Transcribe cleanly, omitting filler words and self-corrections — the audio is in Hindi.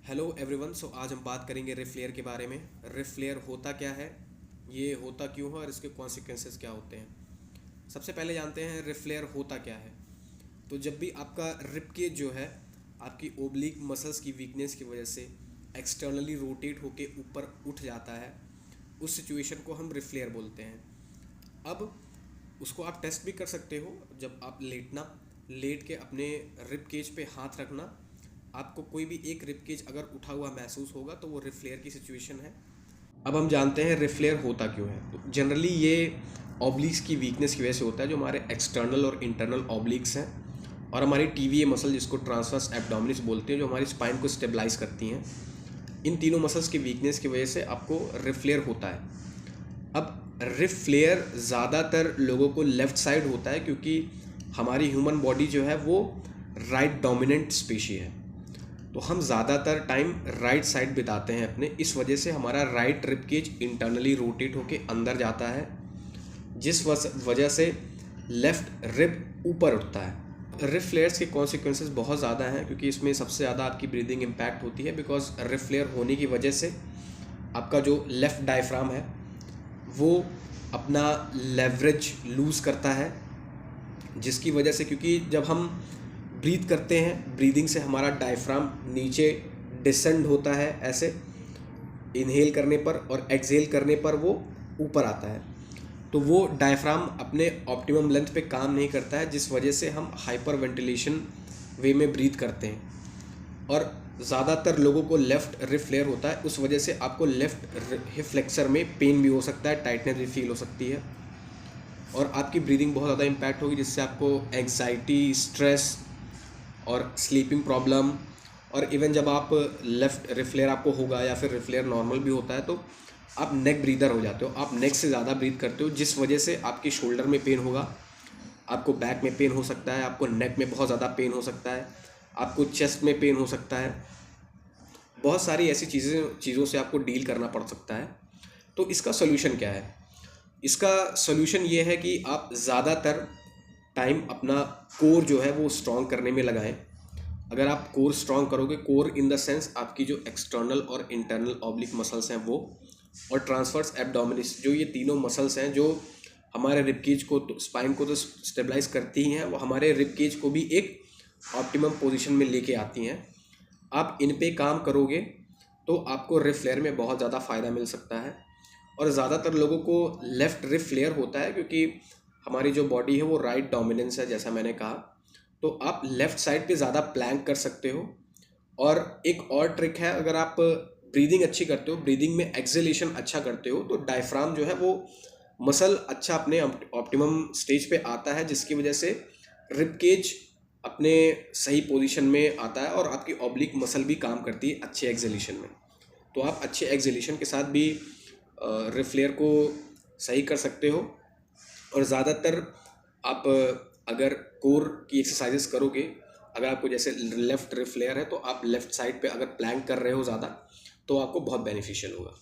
Hello everyone. सो आज हम बात करेंगे रिफ फ्लेयर के बारे में। रिफ फ्लेयर होता क्या है, ये होता क्यों है और इसके कॉन्सिक्वेंसेस क्या होते हैं। सबसे पहले जानते हैं रिफ फ्लेयर होता क्या है। तो जब भी आपका रिब केज जो है आपकी ओब्लिक मसल्स की वीकनेस की वजह से एक्सटर्नली रोटेट होके ऊपर उठ जाता है, उस सिचुएशन को हम रिफ फ्लेयर बोलते हैं। अब उसको आप टेस्ट भी कर सकते हो। जब आप लेट के अपने रिब केज पे हाथ रखना, आपको कोई भी एक रिब केज अगर उठा हुआ महसूस होगा तो वो रिब फ्लेयर की सिचुएशन है। अब हम जानते हैं रिब फ्लेयर होता क्यों है। तो जनरली ये ऑब्लिक्स की वीकनेस की वजह से होता है, जो हमारे एक्सटर्नल और इंटरनल ऑब्लिक्स हैं और हमारी टीवीए मसल जिसको ट्रांसवर्स एब्डोमिनिस बोलते हैं, जो हमारी स्पाइन को स्टेबलाइज करती हैं, इन तीनों मसल्स की वीकनेस की वजह से आपको रिब फ्लेयर होता है। अब रिब फ्लेयर ज़्यादातर लोगों को लेफ़्ट साइड होता है, क्योंकि हमारी ह्यूमन बॉडी जो है वो राइट डोमिनेंट स्पीशी है। तो हम ज़्यादातर टाइम राइट साइड बिताते हैं अपने, इस वजह से हमारा right rib cage internally rotate होके अंदर जाता है, जिस वजह से लेफ़्ट रिब ऊपर उठता है। रिब फ्लेयर्स के कॉन्सिक्वेंसेस बहुत ज़्यादा हैं, क्योंकि इसमें सबसे ज़्यादा आपकी ब्रीदिंग इम्पैक्ट होती है। बिकॉज रिब फ्लेयर होने की वजह से आपका जो लेफ़्ट डायफ्राम है वो अपना लेवरेज लूज़ करता है, जिसकी वजह से, क्योंकि जब हम ब्रीथ करते हैं, ब्रीदिंग से हमारा डायफ्राम नीचे डिसेंड होता है, ऐसे इनहेल करने पर, और एक्सहेल करने पर वो ऊपर आता है। तो वो डायफ्राम अपने ऑप्टिमम लेंथ पे काम नहीं करता है, जिस वजह से हम हाइपर वेंटिलेशन वे में ब्रीथ करते हैं। और ज़्यादातर लोगों को लेफ़्ट रिब फ्लेयर होता है, उस वजह से आपको लेफ़्ट हिप फ्लेक्सर में पेन भी हो सकता है, टाइटनेस भी फील हो सकती है, और आपकी ब्रीदिंग बहुत ज़्यादा इम्पैक्ट होगी, जिससे आपको एंग्जाइटी, स्ट्रेस और स्लीपिंग प्रॉब्लम, और इवन जब आप लेफ़्ट रिब फ्लेयर आपको होगा या फिर रिब फ्लेयर नॉर्मल भी होता है, तो आप नेक ब्रीदर हो जाते हो, आप नेक से ज़्यादा ब्रीथ करते हो, जिस वजह से आपकी शोल्डर में पेन होगा, आपको बैक में पेन हो सकता है, आपको नेक में बहुत ज़्यादा पेन हो सकता है, आपको चेस्ट में पेन हो सकता है। बहुत सारी ऐसी चीज़ों से आपको डील करना पड़ सकता है। तो इसका सोल्यूशन क्या है? इसका सोल्यूशन ये है कि आप ज़्यादातर टाइम अपना कोर जो है वो स्ट्रॉन्ग करने में लगाएं। अगर आप कोर स्ट्रॉन्ग करोगे, कोर इन द सेंस आपकी जो एक्सटर्नल और इंटरनल ऑब्लिक मसल्स हैं वो, और ट्रांसवर्स एब्डोमिनिस, जो ये तीनों मसल्स हैं जो हमारे रिब केज को, तो स्पाइन को तो स्टेबलाइज करती ही हैं, वो हमारे रिब केज को भी एक ऑप्टिमम पोजीशन में लेके आती हैं। आप इन पे काम करोगे तो आपको रिब फ्लेयर में बहुत ज़्यादा फ़ायदा मिल सकता है। और ज़्यादातर लोगों को लेफ़्ट रिब फ्लेयर होता है, क्योंकि हमारी जो बॉडी है वो राइट डोमिनेंस है, जैसा मैंने कहा। तो आप लेफ़्ट साइड पे ज़्यादा प्लैंक कर सकते हो। और एक और ट्रिक है, अगर आप ब्रीदिंग अच्छी करते हो, ब्रीदिंग में एक्सेलेशन अच्छा करते हो, तो डायफ्राम जो है वो मसल अच्छा अपने ऑप्टिमम स्टेज पे आता है, जिसकी वजह से रिब केज अपने सही पोजीशन में आता है और आपकी ऑब्लिक मसल भी काम करती है अच्छे एक्सेलेशन में। तो आप अच्छे एक्सेलेशन के साथ भी रिब फ्लेयर को सही कर सकते हो। और ज़्यादातर आप अगर कोर की एक्सरसाइजेस करोगे, अगर आपको जैसे लेफ़्ट रिब फ्लेयर है, तो आप लेफ़्ट साइड पे अगर प्लैंक कर रहे हो ज़्यादा, तो आपको बहुत बेनिफिशियल होगा।